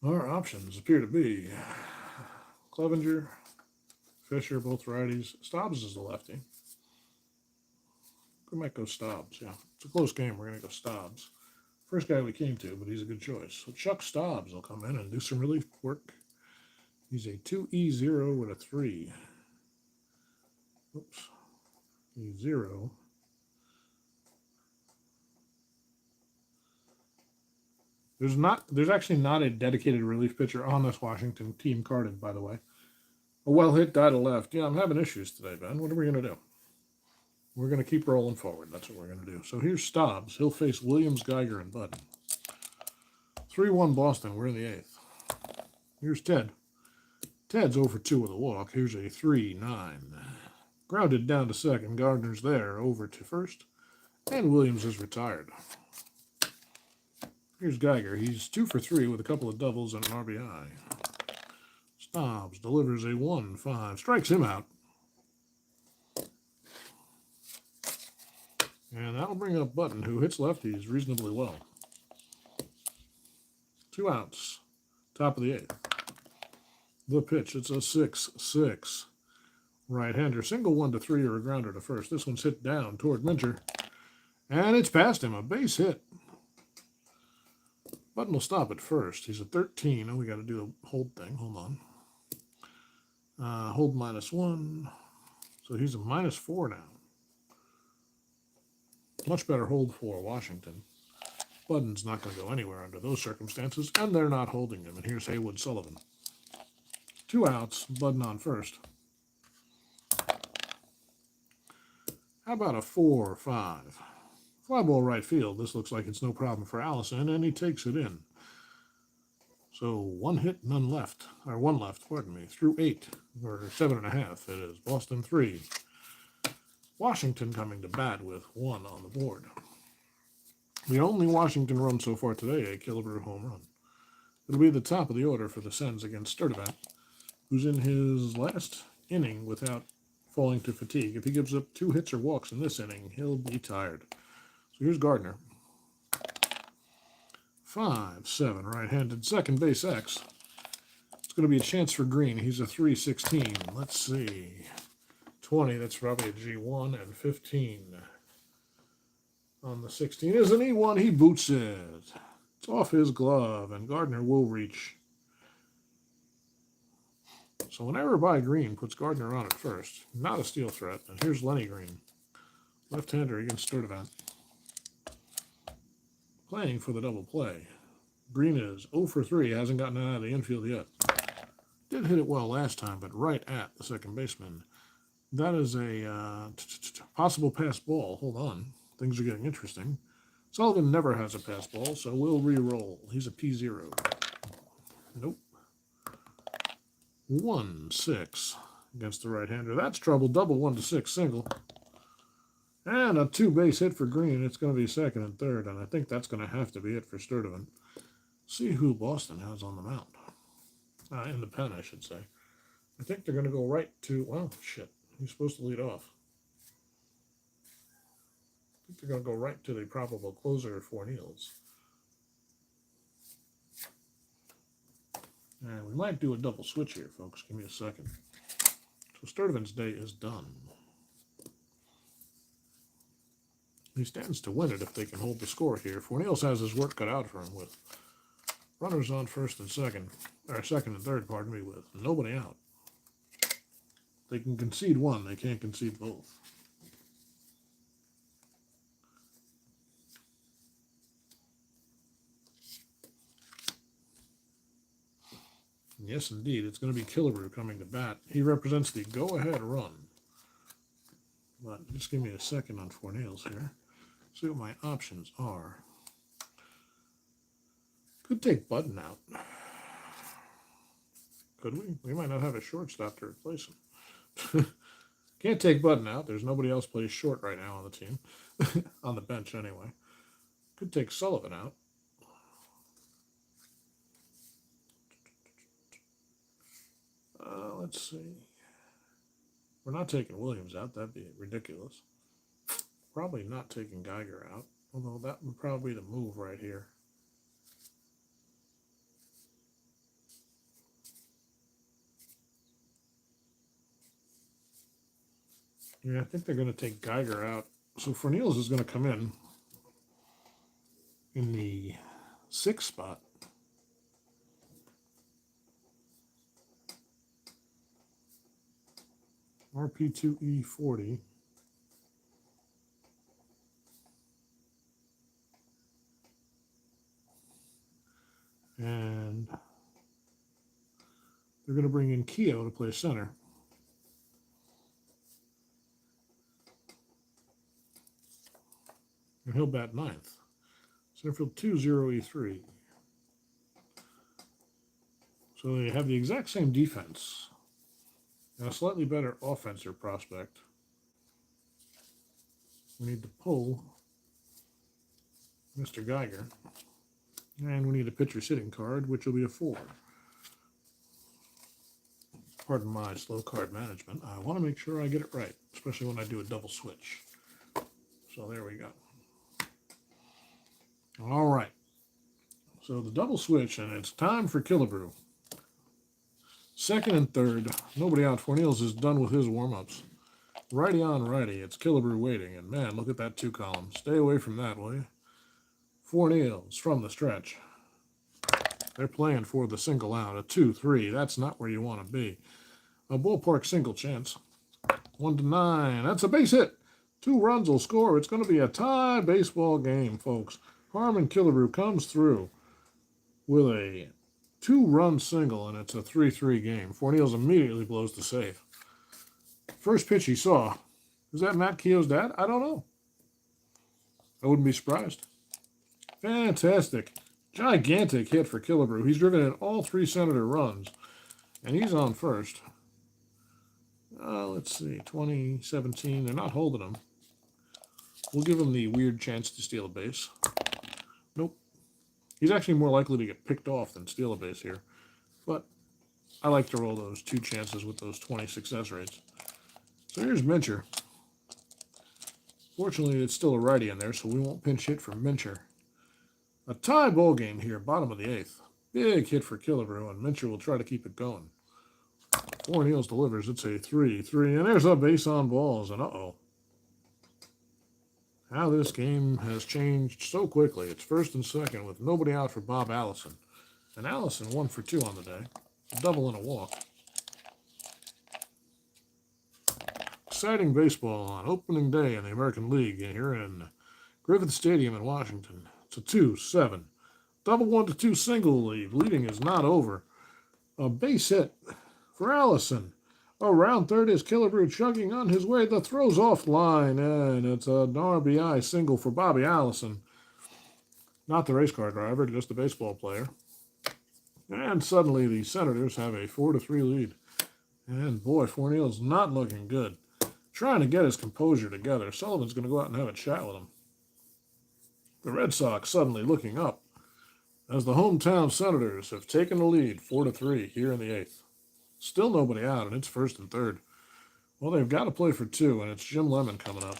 Our options appear to be Clevenger, Fisher, both righties. Stobbs is the lefty. We might go Stobbs, yeah. It's a close game. We're going to go Stobbs. First guy we came to, but he's a good choice. So Chuck Stobbs will come in and do some relief work. He's a 2E0 with a 3. Oops. E0. There's actually not a dedicated relief pitcher on this Washington team carded, by the way. A well hit die to left. Yeah, I'm having issues today, Ben. What are we going to do? We're going to keep rolling forward. That's what we're going to do. So here's Stobbs. He'll face Williams, Geiger, and Bud. 3-1 Boston. We're in the 8th. Here's Ted. Ted's over 2 with a walk. Here's a 3-9. Grounded down to second. Gardner's there. Over to first. And Williams is retired. Here's Geiger. He's 2 for 3 with a couple of doubles and an RBI. Stobbs delivers a 1-5. Strikes him out. And that'll bring up Button, who hits lefties reasonably well. 2 outs. Top of the 8th. The pitch. It's a 6-6. Right-hander. Single 1-3 or a grounder to first. This one's hit down toward Mincher. And it's past him. A base hit. Button will stop at first. He's a 13. Oh, we got to do a hold thing. Hold on. Hold -1. So he's a -4 now. Much better hold for Washington. Button's not going to go anywhere under those circumstances, and they're not holding him. And here's Haywood Sullivan. 2 outs. Button on first. How about a 4-5? Fly ball right field. This looks like it's no problem for Allison, and he takes it in. So 1 hit, none left. Or 1 left, pardon me. Through 8, or 7.5 it is. Boston 3. Washington coming to bat with 1 on the board. The only Washington run so far today, a Killebrew home run. It'll be the top of the order for the Sens against Sturdivant, who's in his last inning without falling to fatigue. If he gives up 2 hits or walks in this inning, he'll be tired. So here's Gardner. 5-7, right-handed, second base X. It's going to be a chance for Green. He's a 3-16. Let's see. 20, that's probably a G1, and 15 on the 16 is an E1. He boots it. It's off his glove, and Gardner will reach. So an error by Green puts Gardner on at first. Not a steal threat. And here's Lenny Green. Left-hander against Sturdivant. Playing for the double play. Green is 0 for 3. Hasn't gotten out of the infield yet. Did hit it well last time, but right at the second baseman. That is a possible pass ball. Hold on. Things are getting interesting. Sullivan never has a pass ball, so we'll re-roll. He's a P0. Nope. 1-6 against the right-hander. That's trouble. Double 1-6 single. And a 2-base hit for Green. It's going to be second and third, and I think that's going to have to be it for Sturdivant. See who Boston has on the mound. In the pen, I should say. I think they're going to go right to, well, shit. He's supposed to lead off. I think they're going to go right to the probable closer for Niels. And we might do a double switch here, folks. Give me a second. So Sturdivant's day is done. He stands to win it if they can hold the score here. Fornils has his work cut out for him with runners on first and second, or second and third, pardon me, with nobody out. They can concede 1, they can't concede both. Yes, indeed, it's going to be Killebrew coming to bat. He represents the go-ahead run. But just give me a second on Fornils here. See what my options are. Could take Button out. Could we? We might not have a shortstop to replace him. Can't take Button out. There's nobody else plays short right now on the team. On the bench, anyway. Could take Sullivan out. Let's see. We're not taking Williams out. That'd be ridiculous. Probably not taking Geiger out. Although that would probably be the move right here. Yeah, I think they're going to take Geiger out. So Fornils is going to come in the 6th spot. RP2E40. And They're going to bring in Keogh to play center. And he'll bat ninth. Center field 2-0-E3. So they have the exact same defense and a slightly better offensive prospect. We need to pull Mr. Geiger. And we need a pitcher sitting card, which will be a 4. Pardon my slow card management. I want to make sure I get it right, especially when I do a double switch. So there we go. All right. So the double switch, and it's time for Killebrew. Second and third. Nobody out. Fornils is done with his warm-ups. Righty on righty. It's Killebrew waiting. And man, look at that 2 column. Stay away from that, will you? Fornils from the stretch. They're playing for the single out. A 2-3. That's not where you want to be. A ballpark single chance. 1-9. That's a base hit. 2 runs will score. It's going to be a tie baseball game, folks. Harmon Killebrew comes through with a 2-run single, and it's a 3-3 game. Fornils immediately blows the save. First pitch he saw. Is that Matt Keogh's dad? I don't know. I wouldn't be surprised. Fantastic. Gigantic hit for Killebrew. He's driven in all 3 Senator runs, and he's on first. Let's see, 2017. They're not holding him. We'll give him the weird chance to steal a base. Nope. He's actually more likely to get picked off than steal a base here. But I like to roll those 2 chances with those 20 success rates. So here's Mincher. Fortunately, it's still a righty in there, so we won't pinch hit for Mincher. A tie ball game here, bottom of the 8th. Big hit for Killebrew, and Mincher will try to keep it going. Fornils delivers. It's a 3-3, and there's a base on balls, and uh-oh. How this game has changed so quickly. It's first and second with nobody out for Bob Allison. And Allison 1 for 2 on the day. A double and a walk. Exciting baseball on opening day in the American League here in Griffith Stadium in Washington. It's a 2-7. Double 1-2 single lead. Leading is not over. A base hit for Allison. Around third is Killebrew chugging on his way. The throw's off line, and it's an RBI single for Bobby Allison. Not the race car driver, just the baseball player. And suddenly the Senators have a 4-3 lead. And boy, Fornil's not looking good. Trying to get his composure together. Sullivan's going to go out and have a chat with him. The Red Sox suddenly looking up as the hometown Senators have taken the lead 4-3 here in the 8th. Still nobody out, and it's first and third. Well, they've got to play for 2, and it's Jim Lemon coming up.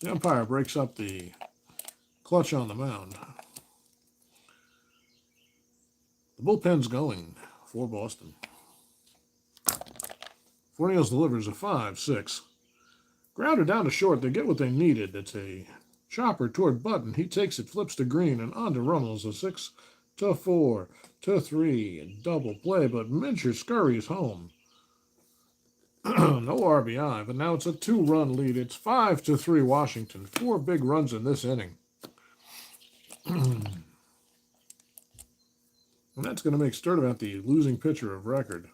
The umpire breaks up the clutch on the mound. The bullpen's going for Boston. Fornils delivers a 5-6. Grounded down to short. They get what they needed. It's a chopper toward Button. He takes it, flips to Green, and on to Rummels. A 6-4-3 double play, but Mincher scurries home. No RBI, but now it's a 2-run lead. It's 5-3 Washington. 4 big runs in this inning. And that's going to make Sturdivant the losing pitcher of record.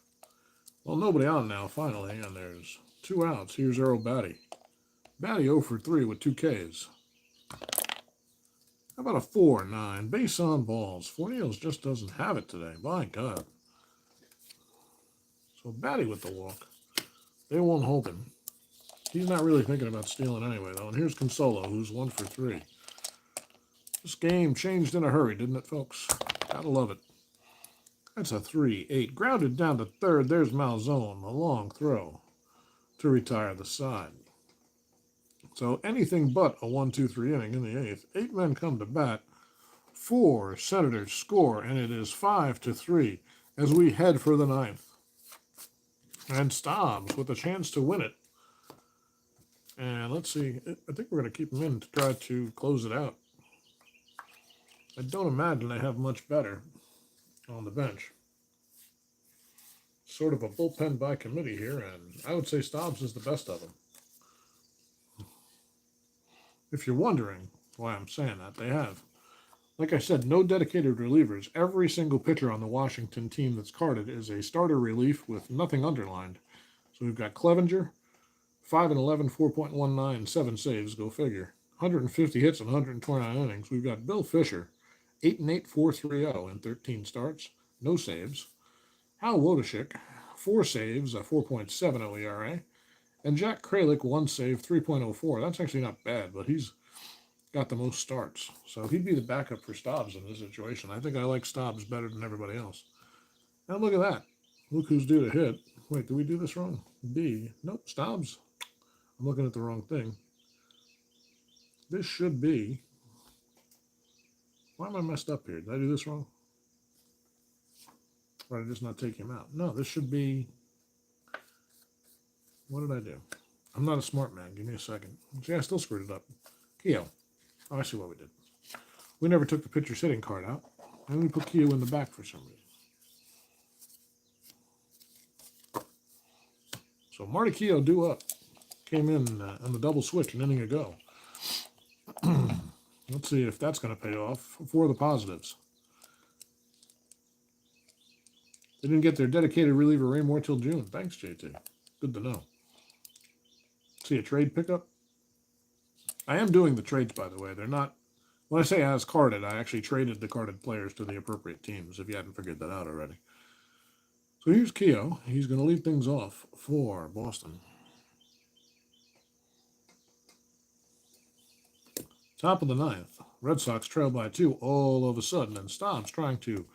Well, nobody on now, finally, and there's 2 outs. Here's Earl Batty. Batty 0 for 3 with 2 Ks. How about a 4-9? Base on balls. Fornils just doesn't have it today. My God. So Batty with the walk. They won't hold him. He's not really thinking about stealing anyway, though. And here's Consolo, who's 1 for 3. This game changed in a hurry, didn't it, folks? Gotta love it. That's a 3-8. Grounded down to third. There's Malzone. A long throw to retire the side. So anything but a 1-2-3 inning in the 8th. 8 men come to bat. 4 Senators score, and it is 5-3 as we head for the 9th. And Stobbs with a chance to win it. And let's see. I think we're going to keep him in to try to close it out. I don't imagine they have much better on the bench. Sort of a bullpen by committee here, and I would say Stobbs is the best of them. If you're wondering why I'm saying that, they have Like I said, no dedicated relievers. Every single pitcher on the Washington team that's carded is a starter relief with nothing underlined. So we've got Clevenger, 5 and 11, 4.19, 7 saves, go figure. 150 hits and 129 innings. We've got Bill Fisher, 8 and 8, 4.30 in 13 starts, no saves. Hal Wodashik, 4 saves, a 4.70 ERA. And Jack Kralik, 1 save, 3.04. That's actually not bad, but he's got the most starts. So he'd be the backup for Stobbs in this situation. I think I like Stobbs better than everybody else. Now look at that. Look who's due to hit. Wait, did we do this wrong? B. Nope, Stobbs. I'm looking at the wrong thing. This should be. Why am I messed up here? Did I do this wrong? Or did I just not take him out? No, this should be. What did I do? I'm not a smart man. Give me a second. See, I still screwed it up. Keo. Oh, I see what we did. We never took the pitcher sitting card out. And we put Keo in the back for some reason. So Marty Keough due up. Came in on the double switch an inning ago. Let's see if that's going to pay off for the positives. They didn't get their dedicated reliever Raymore till June. Thanks, JT. Good to know. See a trade pickup? I am doing the trades, by the way. They're not, when I say as carded, I actually traded the carded players to the appropriate teams, if you hadn't figured that out already. So here's Keough. He's going to lead things off for Boston. Top of the ninth. Red Sox trail by 2 all of a sudden, and Stobbs trying to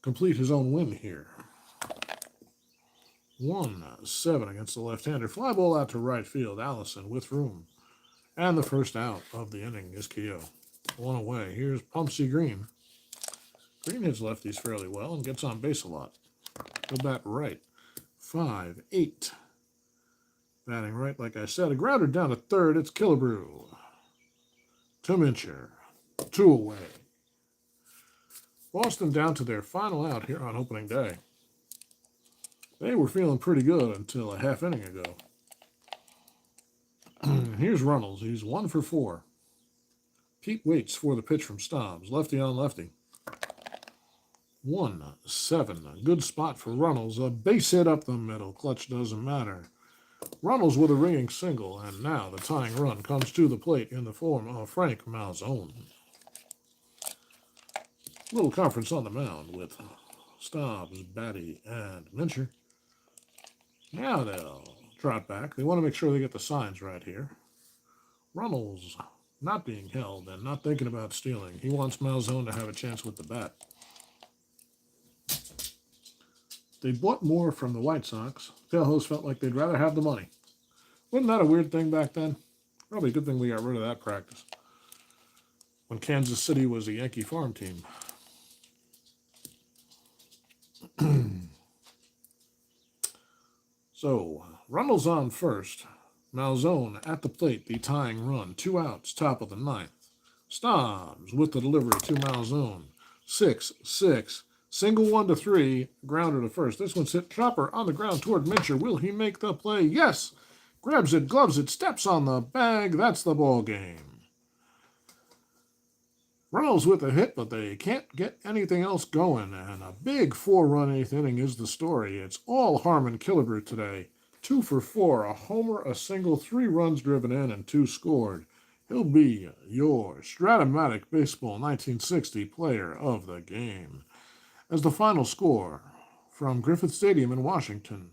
complete his own win here. 1-7 against the left-hander. Fly ball out to right field. Allison with room. And the first out of the inning is Keough. 1 away. Here's Pumpsy Green. Green hits lefties fairly well and gets on base a lot. Go bat right. 5-8. Batting right, like I said. A grounder down to third. It's Killebrew. To Mincher. 2 away. Boston down to their final out here on opening day. They were feeling pretty good until a half inning ago. Here's Runnels. He's 1 for 4. Pete waits for the pitch from Stobbs. Lefty on lefty. 1-7. A good spot for Runnels. A base hit up the middle. Clutch doesn't matter. Runnels with a ringing single. And now the tying run comes to the plate in the form of Frank Malzone. Little conference on the mound with Stobbs, Batty, and Mincher. Now they'll trot back. They want to make sure they get the signs right here. Runnels not being held and not thinking about stealing. He wants Malzone to have a chance with the bat. They bought more from the White Sox. Tailhouse felt like they'd rather have the money. Wasn't that a weird thing back then? Probably a good thing we got rid of that practice. When Kansas City was a Yankee farm team. So, Runnels on first. Malzone at the plate, the tying run. 2 outs, top of the ninth. Stobbs with the delivery to Malzone. 6-6. Single 1-3. Grounder to first. This one's hit chopper on the ground toward Mincher. Will he make the play? Yes. Grabs it, gloves it, steps on the bag. That's the ball game. Runnels with a hit, but they can't get anything else going. And a big 4-run 8th inning is the story. It's all Harmon Killebrew today. 2 for 4, a homer, a single, 3 runs driven in, and 2 scored. He'll be your Strat-O-Matic Baseball 1960 player of the game. As the final score from Griffith Stadium in Washington,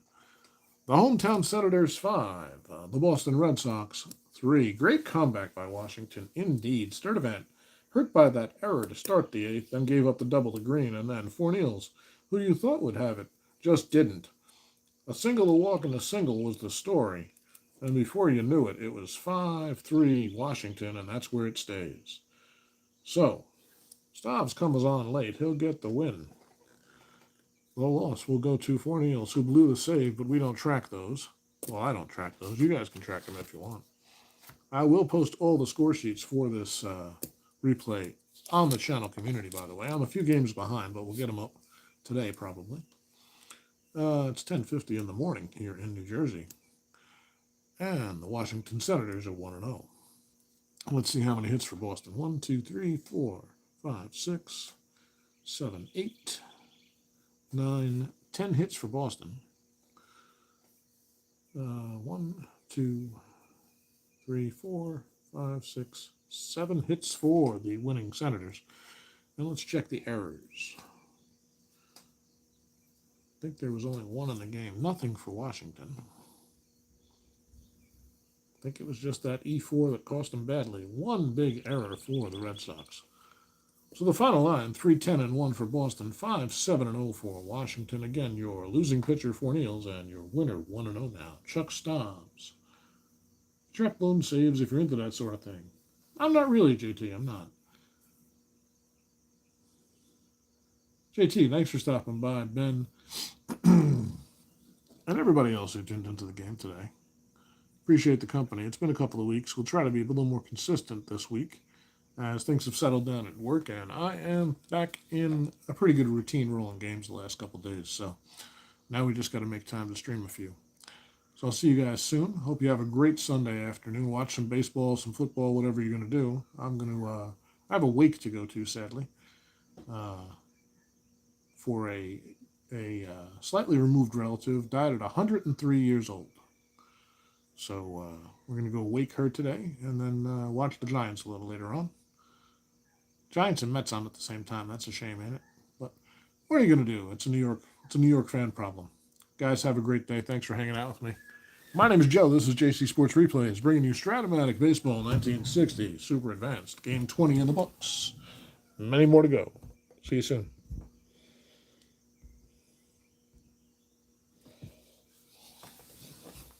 the hometown Senators 5, the Boston Red Sox 3. Great comeback by Washington, indeed. Sturdivant hurt by that error to start the 8th, then gave up the double to Green, and then Fornils, who you thought would have it, just didn't. A single, a walk, and a single was the story. And before you knew it, it was 5-3 Washington, and that's where it stays. So, Stobbs comes on late. He'll get the win. The loss will go to Fornils, who blew the save, but we don't track those. Well, I don't track those. You guys can track them if you want. I will post all the score sheets for this replay on the channel community, by the way. I'm a few games behind, but we'll get them up today probably. It's 10:50 in the morning here in New Jersey. And the Washington Senators are 1-0. Let's see how many hits for Boston. 1, 2, 3, 4, 5, 6, 7, 8, 9, 10 hits for Boston. 1, 2, 3, 4, 5, 6, 7 hits for the winning Senators. And let's check the errors. I think there was only one in the game. Nothing for Washington. I think it was just that E4 that cost them badly. One big error for the Red Sox. So the final line, 3-10-1 for Boston, 5-7-0 for Washington. Again, your losing pitcher for Niels and your winner 1-0 now, Chuck Stobbs. Trap loan saves if you're into that sort of thing. I'm not really, JT. I'm not. JT, thanks for stopping by, Ben, and everybody else who tuned into the game today. Appreciate the company. It's been a couple of weeks. We'll try to be a little more consistent this week as things have settled down at work, and I am back in a pretty good routine rolling games the last couple of days. So now we just got to make time to stream a few. So I'll see you guys soon. Hope you have a great Sunday afternoon. Watch some baseball, some football, whatever you're going to do. I'm going to I have a wake to go to, sadly, for a slightly removed relative. Died at 103 years old. So we're going to go wake her today and then watch the Giants a little later on. Giants and Mets on at the same time. That's a shame, ain't it? But what are you going to do? It's a New York fan problem. Guys, have a great day. Thanks for hanging out with me. My name is Joe. This is JC Sports Replays, bringing you Strat-O-Matic Baseball 1960, Super Advanced, Game 20 in the books. Many more to go. See you soon.